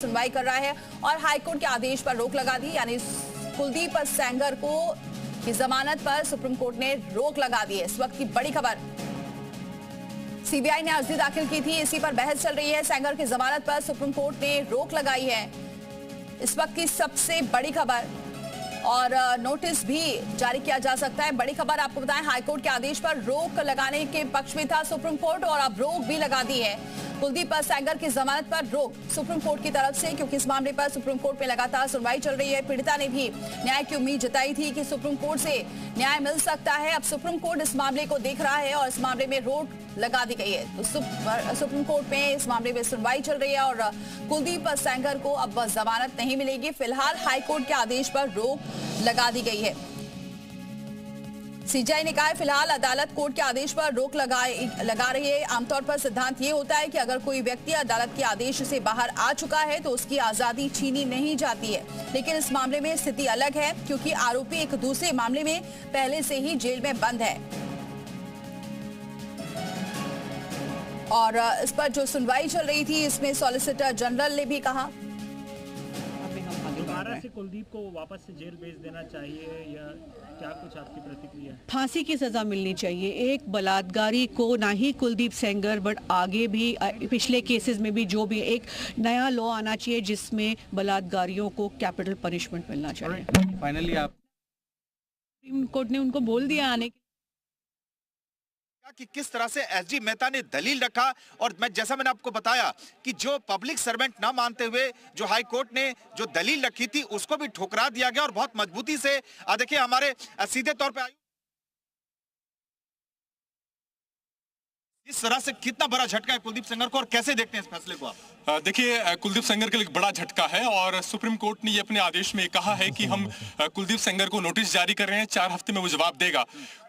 सुनवाई कर रहा है और हाईकोर्ट के आदेश पर रोक लगा दी, यानी कुलदीप सेंगर को की जमानत पर सुप्रीम कोर्ट ने रोक लगा दी है। इस वक्त की बड़ी खबर, सीबीआई ने अर्जी दाखिल की थी, इसी पर बहस चल रही है। सेंगर की जमानत पर सुप्रीम कोर्ट ने रोक लगाई है, इस वक्त की सबसे बड़ी खबर। और नोटिस भी जारी किया जा सकता है। बड़ी खबर आपको बताएं, हाईकोर्ट के आदेश पर रोक लगाने के पक्ष में था सुप्रीम कोर्ट और अब रोक भी लगा दी है। कुलदीप सेंगर की जमानत पर रोक सुप्रीम कोर्ट की तरफ से, क्योंकि इस मामले पर सुप्रीम कोर्ट में लगातार सुनवाई चल रही है। पीड़िता ने भी न्याय की उम्मीद जताई थी कि सुप्रीम कोर्ट से न्याय मिल सकता है। अब सुप्रीम कोर्ट इस मामले को देख रहा है और इस मामले में रोक लगा दी गई है। तो सुप्रीम कोर्ट में इस मामले में सुनवाई चल रही है और कुलदीप सेंगर को अब जमानत नहीं मिलेगी। फिलहाल हाईकोर्ट के आदेश पर रोक लगा दी गई है। सीबीआई ने कहा है फिलहाल अदालत कोर्ट के आदेश पर रोक लगा रही है। आमतौर पर सिद्धांत ये होता है कि अगर कोई व्यक्ति अदालत के आदेश से बाहर आ चुका है तो उसकी आजादी छीनी नहीं जाती है, लेकिन इस मामले में स्थिति अलग है, क्योंकि आरोपी एक दूसरे मामले में पहले से ही जेल में बंद है। और इस पर जो सुनवाई चल रही थी, इसमें सॉलिसिटर जनरल ने भी कहा दोबारा से कुलदीप को वापस से जेल भेज देना चाहिए या क्या, कुछ आपकी प्रतिक्रिया? फांसी की सजा मिलनी चाहिए एक बलात्कारी को, ना ही कुलदीप सेंगर बट आगे भी पिछले केसेस में भी जो भी एक नया लॉ आना चाहिए जिसमें बलात्कारियों को कैपिटल पनिशमेंट मिलना चाहिए। फाइनली आप सुप्रीम कोर्ट ने उनको बोल दिया आने कि किस तरह से एसजी मेहता ने दलील रखा, और जैसा मैंने आपको बताया कि जो पब्लिक सर्वेंट ना मानते हुए जो हाई कोर्ट ने जो दलील रखी थी उसको भी ठुकरा दिया गया और बहुत मजबूती से। देखिए हमारे सीधे तौर पे इस तरह से कितना बड़ा झटका है कुलदीप सेंगर को और कैसे देखते हैं इस फैसले को आप? देखिए कुलदीप सेंगर के लिए बड़ा झटका है और सुप्रीम कोर्ट ने ये अपने आदेश में कहा है कि हम कुलदीप सेंगर को नोटिस जारी कर रहे हैं, 4 हफ्ते में वो जवाब देगा।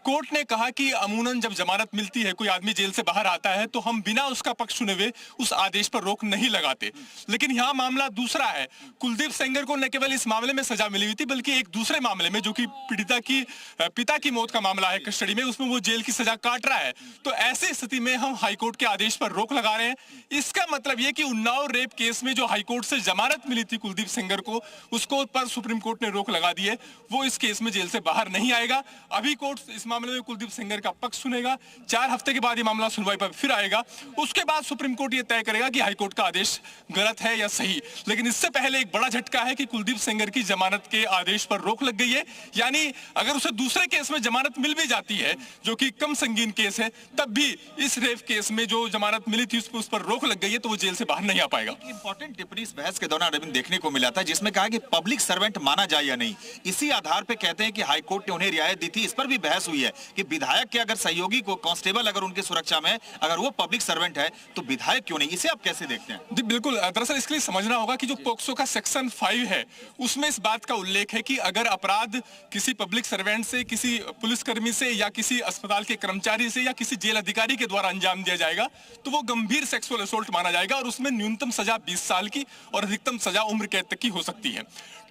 कोर्ट ने कहा कि अमूमन जब जमानत मिलती है, कोई आदमी जेल से बाहर आता है तो हम बिना उसका पक्ष सुने हुए उस आदेश पर रोक नहीं लगाते, लेकिन यहाँ मामला दूसरा है। कुलदीप सेंगर को न केवल इस मामले में सजा मिली हुई थी बल्कि एक दूसरे मामले में जो कि पीड़िता की पिता की मौत का मामला है कस्टडी में, उसमें वो जेल की सजा काट रहा है। तो ऐसी स्थिति में हम हाईकोर्ट के आदेश पर रोक लगा रहे हैं। इसका मतलब यह कि उन्नाव रेप केस में जो हाईकोर्ट से जमानत मिली थी कुलदीप सेंगर को, उसको पर सुप्रीम कोर्ट ने रोक लगा दी है। वो इस केस में जेल से बाहर नहीं आएगा। अभी कोर्ट इस मामले में कुलदीप सेंगर का पक्ष सुनेगा, 4 हफ्ते के बाद ये मामला सुनवाई पर फिर आएगा। उसके बाद सुप्रीम कोर्ट ये तय करेगा कि हाईकोर्ट का आदेश गलत है या सही। लेकिन इससे पहले एक बड़ा झटका है कि कुलदीप सेंगर की जमानत के आदेश पर रोक लग गई है। यानी अगर उसे दूसरे केस में जमानत मिल भी जाती है जो कि कम संगीन केस है, तब भी इस रेप केस में जो जमानत मिली थी उस पर रोक लग गई है, तो वो जेल से बाहर नहीं आ पाएगा। इंपॉर्टेंट टिप्पणी इस बहस के दौरान अरविंद देखने को मिला था जिसमें कहा कि पब्लिक सर्वेंट माना जाए या नहीं। इसी आधार पे कहते हैं कि हाईकोर्ट ने उन्हें रियायत दी थी। इस पर भी बहस हुई है कि विधायक के अगर सहयोगी को कांस्टेबल अगर उनकी सुरक्षा में अगर वो पब्लिक सर्वेंट है तो विधायक क्यों नहीं? इसे आप कैसे देखते हैं? जी बिल्कुल, दरअसल इसके लिए समझना होगा कि जो पोक्सो का सेक्शन 5 है उसमें इस बात का उल्लेख है कि अगर अपराध किसी पब्लिक सर्वेंट से, किसी पुलिसकर्मी से या किसी अस्पताल के कर्मचारी से या किसी जेल अधिकारी के द्वारा अंजाम दिया जाएगा तो वो गंभीर सेक्सुअल असोल्ट माना जाएगा और उसमें न्यूनतम सजा 20 साल की और अधिकतम सजा उम्र कैद तक की हो सकती है।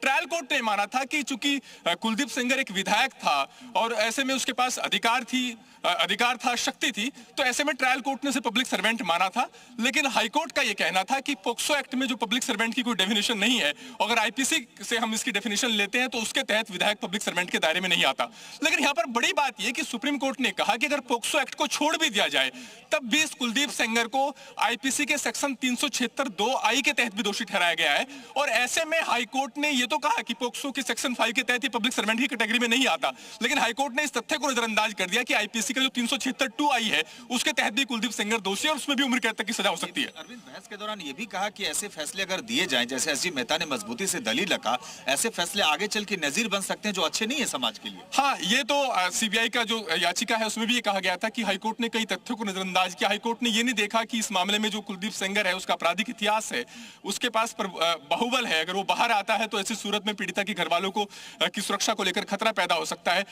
ट्रायल कोर्ट ने माना था कि चूंकि कुलदीप सेंगर एक विधायक था और ऐसे में उसके पास अधिकार था, शक्ति थी, तो ऐसे में ट्रायल कोर्ट ने उसे पब्लिक सर्वेंट माना था। लेकिन हाईकोर्ट का यह कहना था कि पोक्सो एक्ट में जो पब्लिक सर्वेंट की कोई डेफिनेशन नहीं है, अगर आईपीसी से हम इसकी डेफिनेशन लेते हैं तो उसके तहत विधायक पब्लिक सर्वेंट के दायरे में नहीं आता। लेकिन यहाँ पर बड़ी बात यह कि सुप्रीम कोर्ट ने कहा कि अगर पोक्सो एक्ट को छोड़ भी दिया जाए तब भी इस कुलदीप सेंगर को आईपीसी के सेक्शन 376(2)(i) के तहत भी दोषी ठहराया गया है। और ऐसे में हाईकोर्ट ने ये तो कहा कि पोक्सो के सेक्शन 5 के तहत ये पब्लिक सर्वेंट की कैटेगरी में नहीं आता, लेकिन हाईकोर्ट ने इस तथ्य को नजरअंदाज कर दिया कि आईपीसी का जो 376(2)(i) है उसके तहत भी कुलदीप सेंगर दोषी है और उसमें भी उम्र कैद तक की सजा हो सकती है। अरविंद, बहस के दौरान ये भी कहा कि ऐसे फैसले अगर दिए जाएं, जैसे एसजी मेहता ने मजबूती से दलील रखा, ऐसे फैसले आगे चल के नजीर बन सकते हैं जो अच्छे नहीं है समाज के लिए। हाँ, ये तो सीबीआई का जो याचिका है उसमें भी ये कहा गया था कि हाईकोर्ट ने कई तथ्यों को नजरअंदाज किया। हाईकोर्ट ने ये नहीं देखा कि इस मामले में जो कुलदीप सेंगर है उसका आपराधिक इतिहास है, उसके पास बाहुबल है, अगर वो बाहर आता है तो ऐसी सूरत में पीड़िता के घर वालों को की सुरक्षा को लेकर खतरा पैदा हो सकता है।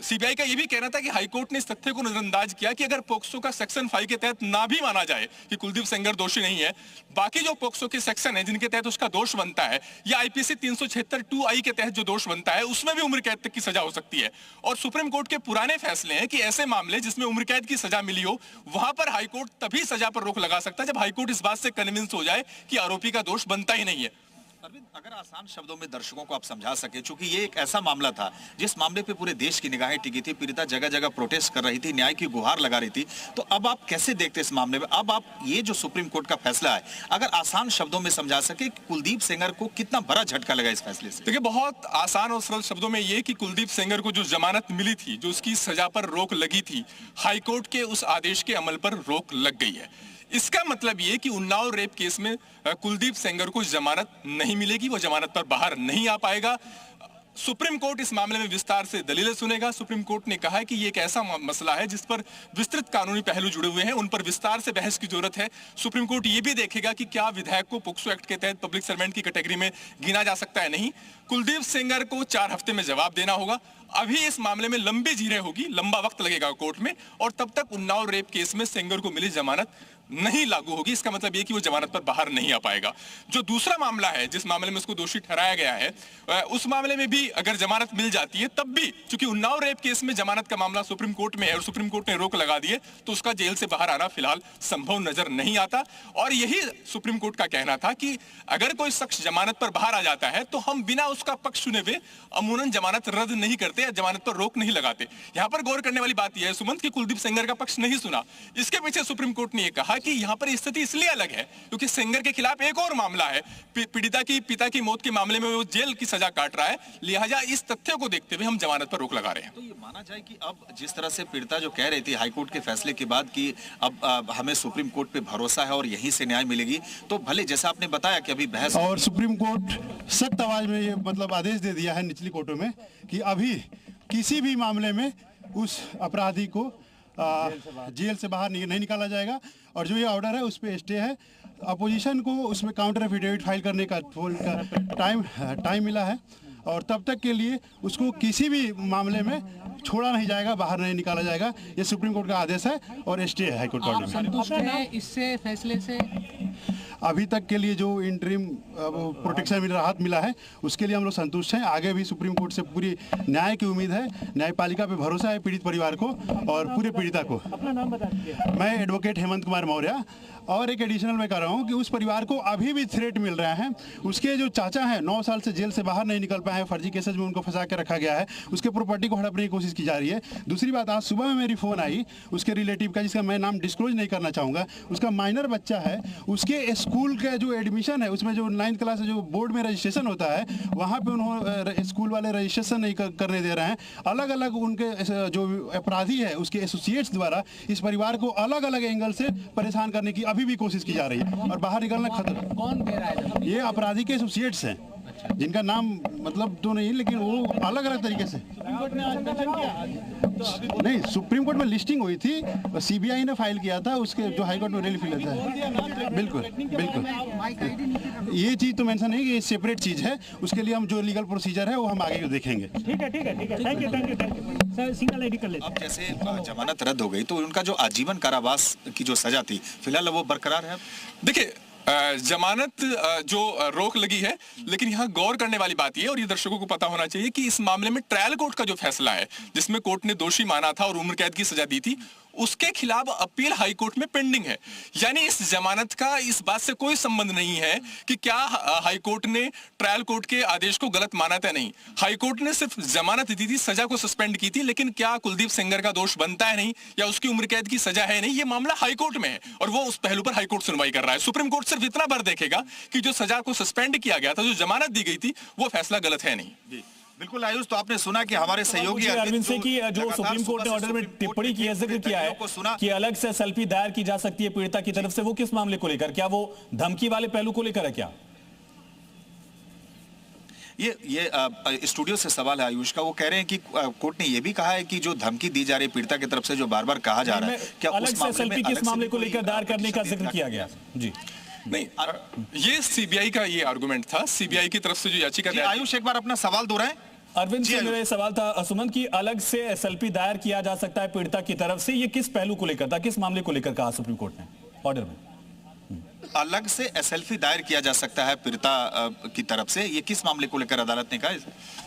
सीबीआई का ये भी कहना था कि हाईकोर्ट ने इस तथ्य को नजरअंदाज किया कि अगर पोक्सो का सेक्शन 5 के तहत ना भी माना जाए कि कुलदीप सेंगर दोषी नहीं है, बाकी जो पोक्सो के सेक्शन है जिनके तहत उसका दोष बनता है या आईपीसी 376(2)(i) के तहत जो दोष बनता है उसमें भी उम्र कैद तक की सजा हो सकती है। और सुप्रीम कोर्ट के पुराने फैसले हैं कि ऐसे मामले जिसमें उम्र कैद की सजा मिली हो हो, वहां पर हाईकोर्ट तभी सजा पर रोक लगा सकता है जब हाईकोर्ट इस बात से कन्विंस हो जाए कि आरोपी का दोष बनता ही नहीं है। अरविंद, अगर आसान शब्दों में दर्शकों को आप समझा सके, चूंकि ये एक ऐसा मामला था जिस मामले पे पूरे देश की निगाहें टिकी थी, पीड़िता जगह जगह प्रोटेस्ट कर रही थी, न्याय की गुहार लगा रही थी, तो अब आप कैसे देखते इस मामले में? अब आप ये जो सुप्रीम कोर्ट का फैसला है, अगर आसान शब्दों में समझा सके, कुलदीप सेंगर को कितना बड़ा झटका लगा इस फैसले से? देखिए, बहुत आसान और सरल शब्दों में ये कि कुलदीप सेंगर को जो जमानत मिली थी, जो उसकी सजा पर रोक लगी थी, हाईकोर्ट के उस आदेश के अमल पर रोक लग गई है। इसका मतलब ये कि उन्नाव रेप केस में कुलदीप सेंगर को जमानत नहीं मिलेगी, वो जमानत पर बाहर नहीं आ पाएगा। सुप्रीम कोर्ट इस मामले में विस्तार से दलीलें सुनेगा। सुप्रीम कोर्ट ने कहा है कि ये एक ऐसा मसला है जिस पर विस्तृत कानूनी पहलू जुड़े हुए हैं, उन पर विस्तार से बहस की जरूरत है। सुप्रीम कोर्ट ये भी देखेगा कि क्या विधायक को पोक्सो एक्ट के तहत पब्लिक सर्वेंट की कैटेगरी में गिना जा सकता है, नहीं। कुलदीप सेंगर को 4 हफ्ते में जवाब देना होगा। अभी इस मामले में लंबी जीरें होगी, लंबा वक्त लगेगा कोर्ट में, और तब तक उन्नाव रेप केस में सेंगर को मिली जमानत नहीं लागू होगी। इसका मतलब यह कि वो जमानत पर बाहर नहीं आ पाएगा। जो दूसरा मामला है, जिस मामले में उसको दोषी ठहराया गया है, उस मामले में भी अगर जमानत मिल जाती है, तब भी चूंकि उन्नाव रेप केस में जमानत का मामला सुप्रीम कोर्ट में है और सुप्रीम कोर्ट ने रोक लगा दी है, तो उसका जेल से बाहर आना फिलहाल संभव नजर नहीं आता। और यही सुप्रीम कोर्ट का कहना था कि अगर कोई शख्स जमानत पर बाहर आ जाता है तो हम बिना उसका पक्ष सुने हुए अमूमन जमानत रद्द नहीं करते या जमानत पर रोक नहीं लगाते। यहां पर गौर करने वाली बात यह है सुमंत, कि कुलदीप सेंगर का पक्ष नहीं सुना। इसके पीछे सुप्रीम कोर्ट ने यह कहा कि यहां पर स्थिति इसलिए अलग है क्योंकि सेंगर के खिलाफ एक और मामला है, पीड़िता की पिता की मौत के मामले में वो जेल की सजा काट रहा है। लिहाजा इस तथ्य को देखते हुए हम जमानत पर रोक लगा रहे हैं। तो ये माना जाए कि अब जिस तरह से पीड़िता जो कह रही थी हाईकोर्ट के फैसले के बाद कि अब हमें सुप्रीम कोर्ट पे भरोसा है और यहीं से न्याय मिलेगी, तो भले जैसा आपने बताया कि अभी बहस और सुप्रीम कोर्ट सख्त आवाज में ये मतलब आदेश दे दिया है निचली कोर्टों में कि अभी किसी भी मामले में उस अपराधी को जेल से बाहर नहीं निकाला जाएगा। और जो ये ऑर्डर है उस पर स्टे है। अपोजिशन को उसमें काउंटर एफिडेविट फाइल करने का टाइम मिला है, और तब तक के लिए उसको किसी भी मामले में छोड़ा नहीं जाएगा, बाहर नहीं निकाला जाएगा। ये सुप्रीम कोर्ट का आदेश है और स्टे है हाईकोर्ट ऑर्डर में। संतुष्ट हैं इससे फैसले से? अभी तक के लिए जो इंटरिम प्रोटेक्शन में राहत मिला है उसके लिए हम लोग संतुष्ट हैं। आगे भी सुप्रीम कोर्ट से पूरी न्याय की उम्मीद है, न्यायपालिका पे भरोसा है पीड़ित परिवार को और पूरे पीड़िता को। अपना नाम बता दीजिए। मैं एडवोकेट हेमंत कुमार मौर्य। और एक एडिशनल मैं कर रहा हूँ कि उस परिवार को अभी भी थ्रेट मिल रहा है। उसके जो चाचा हैं 9 साल से जेल से बाहर नहीं निकल पाए हैं, फर्जी केसेज में उनको फंसा के रखा गया है, उसके प्रॉपर्टी को हड़पने की कोशिश की जा रही है। दूसरी बात, आज सुबह में मेरी फ़ोन आई उसके रिलेटिव का, जिसका मैं नाम डिस्क्लोज नहीं करना चाहूँगा। उसका माइनर बच्चा है, उसके स्कूल का जो एडमिशन है उसमें जो 9th क्लास जो बोर्ड में रजिस्ट्रेशन होता है वहाँ पर उन्होंने स्कूल वाले रजिस्ट्रेशन नहीं करने दे रहे हैं। अलग अलग उनके जो अपराधी है उसके एसोसिएट्स द्वारा इस परिवार को अलग अलग एंगल से परेशान करने की अभी भी कोशिश की जा रही है और बाहर निकलना खतरा। कौन कह रहा है? ये अपराधी के एसोसिएट्स हैं, जिनका नाम मतलब तो नहीं, लेकिन वो अलग अलग तरीके से। नहीं, सुप्रीम कोर्ट में लिस्टिंग हुई थी, सीबीआई ने फाइल किया था, उसके जो हाईकोर्ट में रिलीफ लेता है। बिल्कुल बिल्कुल, ये चीज़ तो मेंशन नहीं कि ये सेपरेट चीज़ है। उसके लिए हम जो लीगल प्रोसीजर है वो हम आगे देखेंगे। ठीक है thank you sir. Single ID कर लेते हैं। अब जैसे जमानत रद्द हो गई तो उनका जो आजीवन कारावास की जो सजा थी फिलहाल वो बरकरार है। देखिए, जमानत जो रोक लगी है, लेकिन यहाँ गौर करने वाली बात यह, और ये दर्शकों को पता होना चाहिए कि इस मामले में ट्रायल कोर्ट का जो फैसला है, जिसमें कोर्ट ने दोषी माना था और उम्र कैद की सजा दी थी, उसके खिलाफ अपील हाई कोर्ट में पेंडिंग है। यानी इस जमानत का इस बात से कोई संबंध नहीं है कि क्या हाई कोर्ट ने ट्रायल कोर्ट के आदेश को गलत माना था। नहीं, हाई कोर्ट ने सिर्फ जमानत दी थी, सजा को सस्पेंड की थी, लेकिन क्या कुलदीप सेंगर का दोष बनता है नहीं या उसकी उम्र कैद की सजा है नहीं, ये मामला हाई कोर्ट में है और वो उस पहलू पर हाई कोर्ट सुनवाई कर रहा है। सुप्रीम कोर्ट सिर्फ इतना भर देखेगा कि जो सजा को सस्पेंड किया गया था, जो जमानत दी गई थी, वो फैसला गलत है नहीं। बिल्कुल आयुष, तो आपने सुना कि हमारे सहयोगी अरविंद से कि जो सुप्रीम कोर्ट ने ऑर्डर में टिप्पणी की है, जिक्र किया है कि अलग से एसएलपी दायर की जा सकती है पीड़िता की तरफ से, वो किस मामले को लेकर? क्या वो धमकी वाले पहलू को लेकर है क्या? ये स्टूडियो से सवाल है आयुष का। वो कह रहे हैं कि कोर्ट ने ये भी कहा है कि जो धमकी दी जा रही है पीड़िता की तरफ से, जो बार बार कहा जा रहा है, क्या अलग से एसएलपी किस मामले को लेकर दायर करने का जिक्र किया गया? जी नहीं, ये सीबीआई का ये आर्गुमेंट था। सीबीआई की तरफ से जो याचिका, आयुष एक बार अपना सवाल दोहराएं। अरविंद से मेरा सवाल था सुमन की अलग से एसएलपी दायर किया जा सकता है पीड़िता की तरफ से, ये किस पहलू को लेकर था, किस मामले को लेकर कहा सुप्रीम कोर्ट ने ऑर्डर में? अलग से एसएलपी दायर किया जा सकता है पीड़िता की तरफ से, ये किस मामले को लेकर अदालत ने कहा?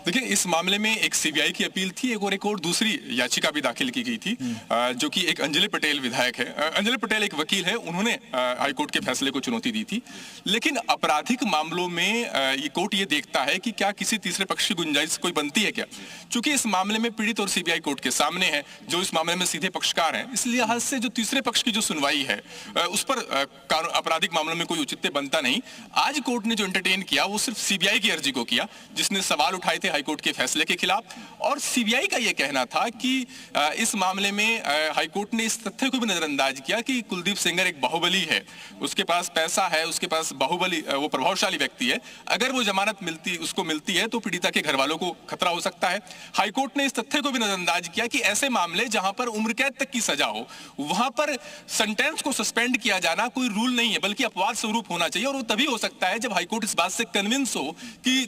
देखिए, इस मामले में एक सीबीआई की अपील थी, एक और दूसरी याचिका भी दाखिल की गई थी, जो कि एक अंजलि पटेल विधायक है, अंजलि पटेल एक वकील है, उन्होंने हाईकोर्ट के फैसले को चुनौती दी थी। लेकिन आपराधिक मामलों में ये कोर्ट ये देखता है कि क्या किसी तीसरे पक्ष की गुंजाइश कोई बनती है क्या। चूंकि इस मामले में पीड़ित और सीबीआई कोर्ट के सामने है, जो इस मामले में सीधे पक्षकार हैं, इसलिए लिहाज से जो तीसरे पक्ष की जो सुनवाई है उस पर आपराधिक मामलों में कोई औचित्य बनता नहीं। आज कोर्ट ने जो एंटरटेन किया वो सिर्फ सीबीआई की अर्जी को किया, जिसने सवाल उठाए थे हाईकोर्ट के फैसले के खिलाफ। और सीबीआई का यह कहना था कि इस मामले में हाईकोर्ट ने इस तथ्य को भी नजरअंदाज किया कि कुलदीप सेंगर एक बाहुबली है, उसके पास पैसा है, उसके पास बाहुबली, वो प्रभावशाली व्यक्ति है। अगर वो जमानत उसको मिलती है तो पीड़िता के घर वालों को खतरा हो सकता है। हाईकोर्ट ने इस तथ्य को भी नजरअंदाज किया कि ऐसे मामले जहां पर उम्र कैद तक की सजा हो, वहां पर सेंटेंस को सस्पेंड किया जाना कोई रूल नहीं है, बल्कि अपवाद स्वरूप होना चाहिए। और वो तभी हो सकता है जब हाईकोर्ट इस बात से कन्विंस हो कि